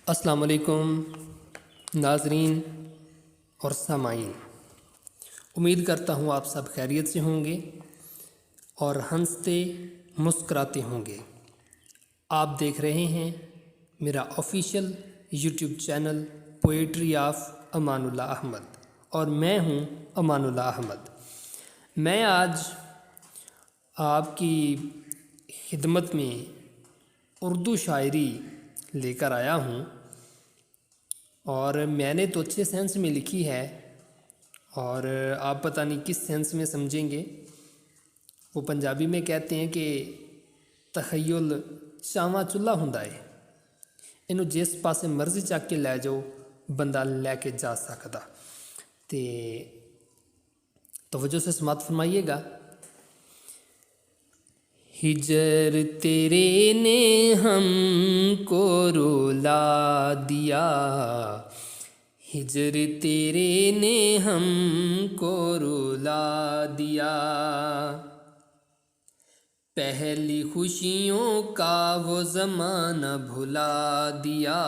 السلام علیکم ناظرین اور سامعین، امید کرتا ہوں آپ سب خیریت سے ہوں گے اور ہنستے مسکراتے ہوں گے۔ آپ دیکھ رہے ہیں میرا official YouTube channel poetry of Aman Ullah Ahmad, اور میں ہوں امان اللہ احمد۔ میں آج آپ کی خدمت میں اردو شاعری لے کر آیا ہوں، اور میں نے تو اچھے سینس میں لکھی ہے، اور آپ پتہ نہیں کس سینس میں سمجھیں گے۔ وہ پنجابی میں کہتے ہیں کہ تخیل چاواں چولہا ہوندا ہے، اینو جس پاسے مرضی چک کے لے جاؤ بندہ لے کے جا سکدا۔ تے توجہ سے سماعت فرمائیے گا۔ ہجر تیرے نے ہم کو رلا دیا، ہجر تیرے نے ہم کو رلا دیا، پہلی خوشیوں کا وہ زمانہ بھلا دیا،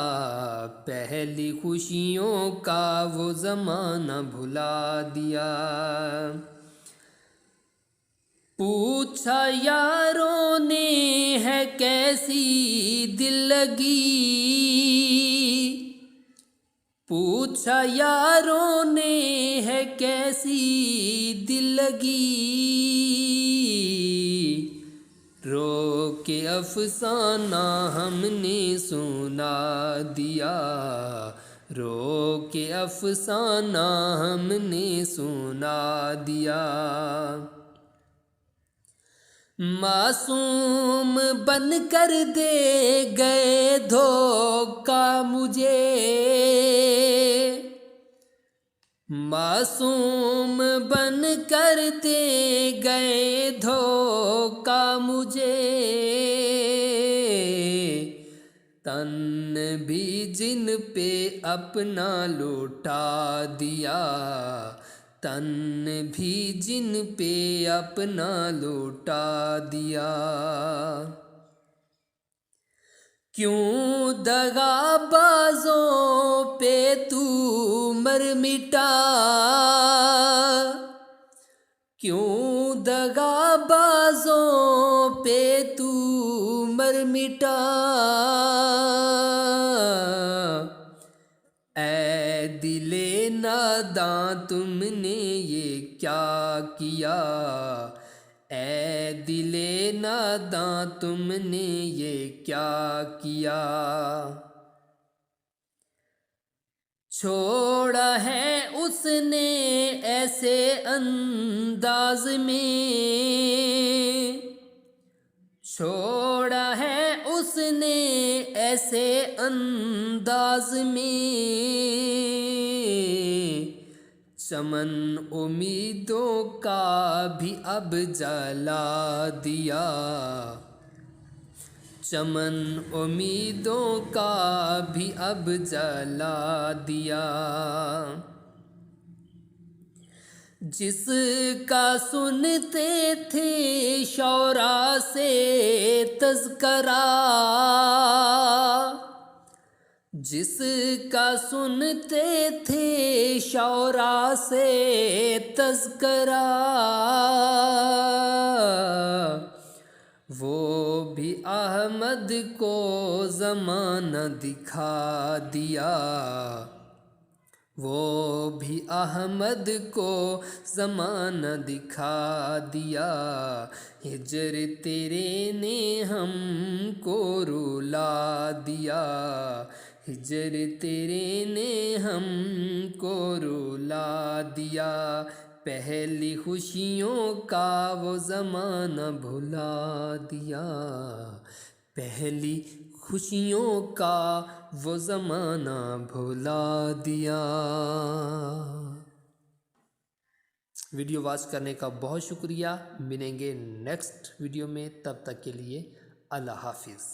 پہلی خوشیوں کا وہ زمانہ بھلا دیا۔ پوچھا یاروں نے ہے کیسی دل لگی، پوچھا یاروں نے ہے کیسی دل لگی، رو کے افسانہ ہم نے سنا دیا، رو کے افسانہ ہم نے سنا دیا۔ معصوم بن کر دے گئے دھوکا مجھے، معصوم بن کر دے گئے دھوکا مجھے، تن بھی جن پہ اپنا لوٹا دیا، تن بھی جن پہ اپنا لوٹا دیا۔ کیوں دغا بازوں پہ تو مر مٹا، کیوں دغا بازوں پہ تو مر مٹا، اے دل ناداں تم نے یہ کیا کیا، اے دل ناداں تم نے یہ کیا کیا۔ چھوڑا ہے اس نے ایسے انداز میں، چھوڑا ہے اس نے ایسے انداز میں، چمن امیدوں کا بھی اب جلا دیا، چمن امیدوں کا بھی اب جلا دیا۔ جس کا سنتے تھے شعراء سے تذکرہ، جس کا سنتے تھے شعراء سے تذکرہ، وہ بھی احمد کو زمانہ دکھا دیا، وہ بھی احمد کو زمانہ دکھا دیا۔ ہجر تیرے نے ہم کو رلا دیا، ہجر تیرے نے ہم کو رلا دیا، پہلی خوشیوں کا وہ زمانہ بھلا دیا، پہلی خوشیوں کا وہ زمانہ بھلا دیا۔ ویڈیو واچ کرنے کا بہت شکریہ، ملیں گے نیکسٹ ویڈیو میں، تب تک کے لیے اللہ حافظ۔